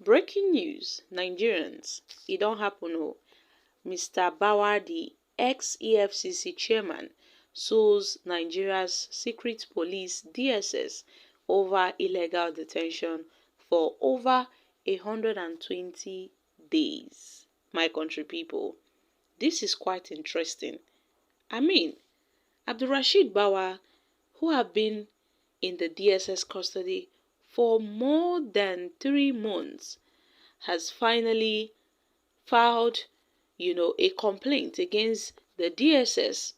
Breaking news, Nigerians, it don't happen oh. Mr. Bawa, the ex-EFCC chairman, sues Nigeria's secret police DSS over illegal detention for over 120 days. My country people, this is quite interesting. I mean, Abdulrasheed Bawa, who have been in the DSS custody for more than 3 months, has finally filed, a complaint against the DSS,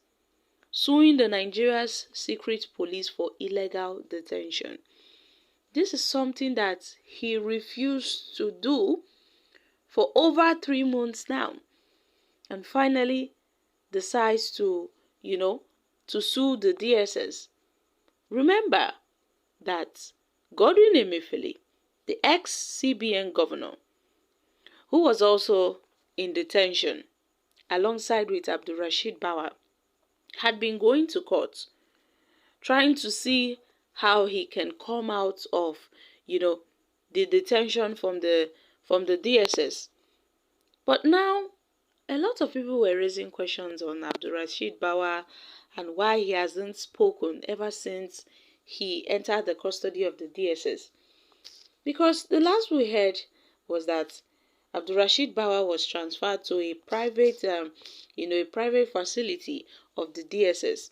suing the Nigeria's secret police for illegal detention. This is something that he refused to do for over 3 months now, and finally decides to, to sue the DSS. Remember that Godwin Emefiele, the ex-CBN governor, who was also in detention alongside with Abdulrasheed Bawa, had been going to court trying to see how he can come out of, the detention from the DSS. But now a lot of people were raising questions on Abdulrasheed Bawa and why he hasn't spoken ever since he entered the custody of the DSS. Because the last we heard was that Abdulrasheed Bawa was transferred to a private, private facility of the DSS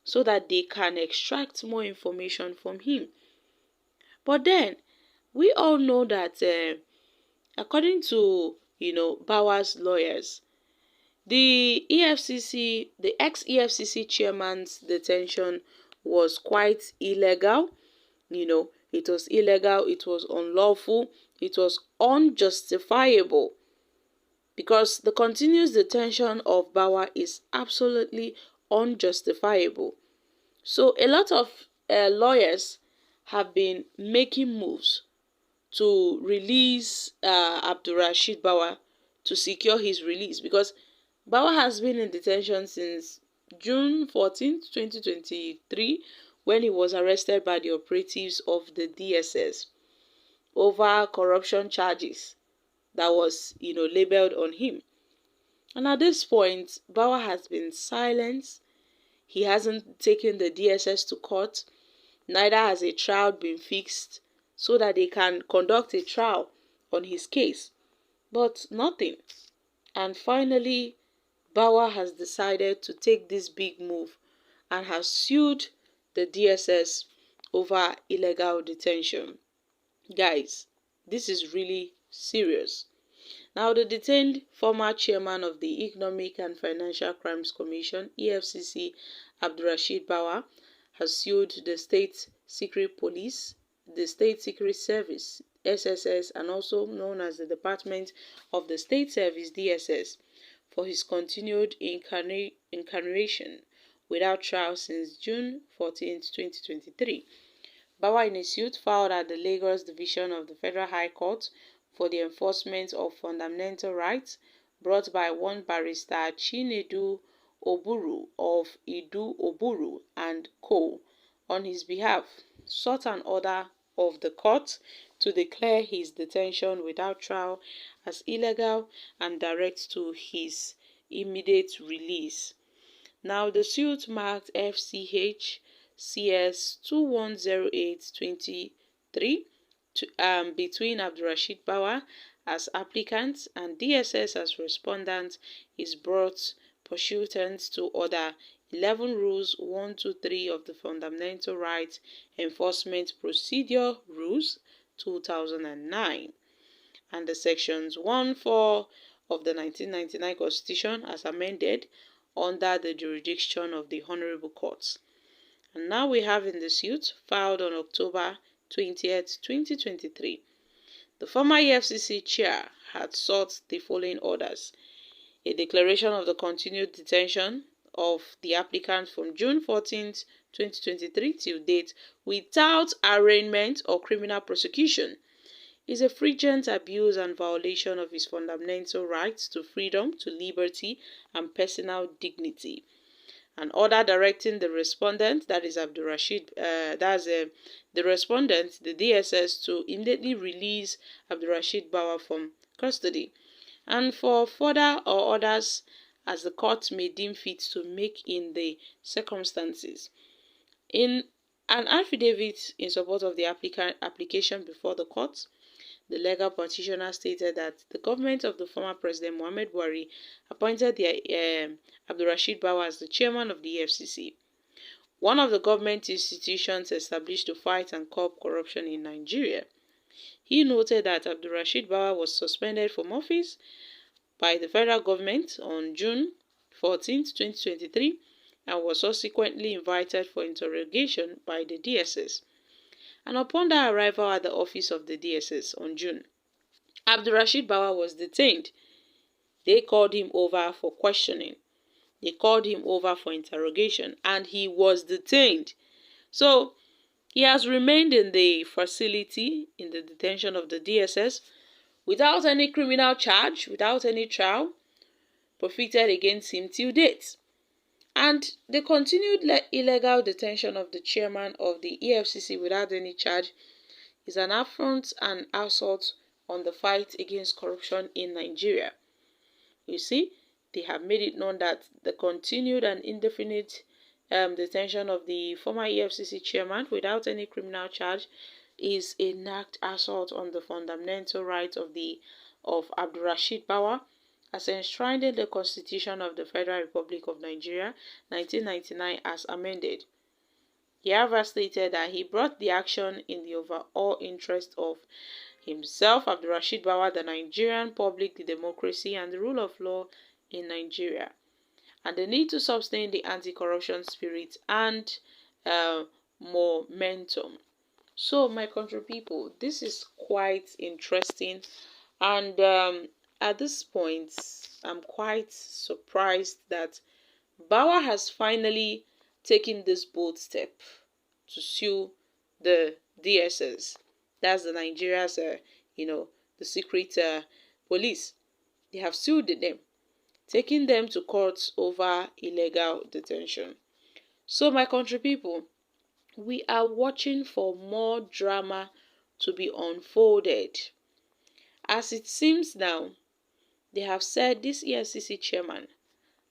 so that they can extract more information from him. But then, we all know that according to, Bawa's lawyers, the EFCC, the ex-EFCC chairman's detention was quite illegal. It was illegal, it was unlawful, it was unjustifiable, because the continuous detention of Bawa is absolutely unjustifiable. So a lot of lawyers have been making moves to release Abdulrasheed Bawa, to secure his release, because Bawa has been in detention since June 14th, 2023, when he was arrested by the operatives of the DSS over corruption charges that was, labeled on him. And at this point, Bawa has been silent. He hasn't taken the DSS to court. Neither has a trial been fixed so that they can conduct a trial on his case. But nothing. And finally, Bawa has decided to take this big move and has sued the DSS over illegal detention. Guys, this is really serious. Now, the detained former chairman of the Economic and Financial Crimes Commission, EFCC, Abdulrasheed Bawa, has sued the State Secret Police, the State Secret Service, SSS, and also known as the Department of the State Service, DSS, for his continued incarceration without trial since June 14, 2023. Bawa, in a suit filed at the Lagos Division of the Federal High Court for the Enforcement of Fundamental Rights, brought by one barrister Chinedu Oburu of Idu Oburu and Co. on his behalf, sought an order of the court to declare his detention without trial as illegal and direct to his immediate release. Now, the suit marked FCH CS 2108-23 between Abdulrasheed Bawa as applicant and DSS as respondent is brought pursuant to Order 11 Rules 123 of the Fundamental Rights Enforcement Procedure Rules 2009 and the Sections 1-4 of the 1999 Constitution as amended under the jurisdiction of the Honorable Courts. And now we have in the suit filed on October 20th, 2023. The former EFCC chair had sought the following orders: a declaration of the continued detention of the applicant from June 14th, 2023 till date without arraignment or criminal prosecution is a flagrant abuse and violation of his fundamental rights to freedom, to liberty, and personal dignity. An order directing the respondent, that is Abdulrasheed, the respondent, the DSS, to immediately release Abdulrasheed Bawa from custody, and for further or orders as the court may deem fit to make in the circumstances. In an affidavit in support of the application before the court, the legal petitioner stated that the government of the former President Muhammad Buhari appointed Abdulrasheed Bawa as the chairman of the EFCC, one of the government institutions established to fight and curb corruption in Nigeria. He noted that Abdulrasheed Bawa was suspended from office by the federal government on June 14, 2023, and was subsequently invited for interrogation by the DSS. And upon their arrival at the office of the DSS on June, Abdulrasheed Bawa was detained. They called him over for questioning. They called him over for interrogation, and he was detained. So he has remained in the facility, in the detention of the DSS, without any criminal charge, without any trial profited against him till date. And the continued illegal detention of the chairman of the EFCC without any charge is an affront and assault on the fight against corruption in Nigeria. You see, they have made it known that the continued and indefinite detention of the former EFCC chairman without any criminal charge is a marked assault on the fundamental rights of Abdulrasheed Bawa, as enshrined in the Constitution of the Federal Republic of Nigeria, 1999, as amended. He however stated that he brought the action in the overall interest of himself, Abdulrasheed Bawa, the Nigerian public, the democracy, and the rule of law in Nigeria, and the need to sustain the anti-corruption spirit and momentum. So, my country people, this is quite interesting, and at this point, I'm quite surprised that Bawa has finally taken this bold step to sue the DSS. That's the Nigeria's, the secret police. They have sued them, taking them to court over illegal detention. So, my country people, we are watching for more drama to be unfolded. As it seems now, they have said this EFCC chairman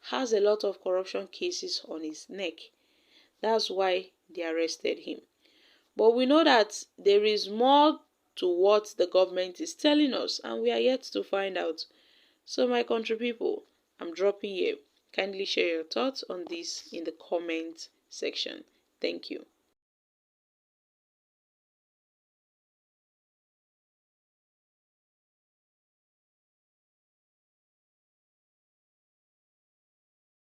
has a lot of corruption cases on his neck. That's why they arrested him. But we know that there is more to what the government is telling us, and we are yet to find out. So, my country people, I'm dropping here. Kindly share your thoughts on this in the comment section. Thank you.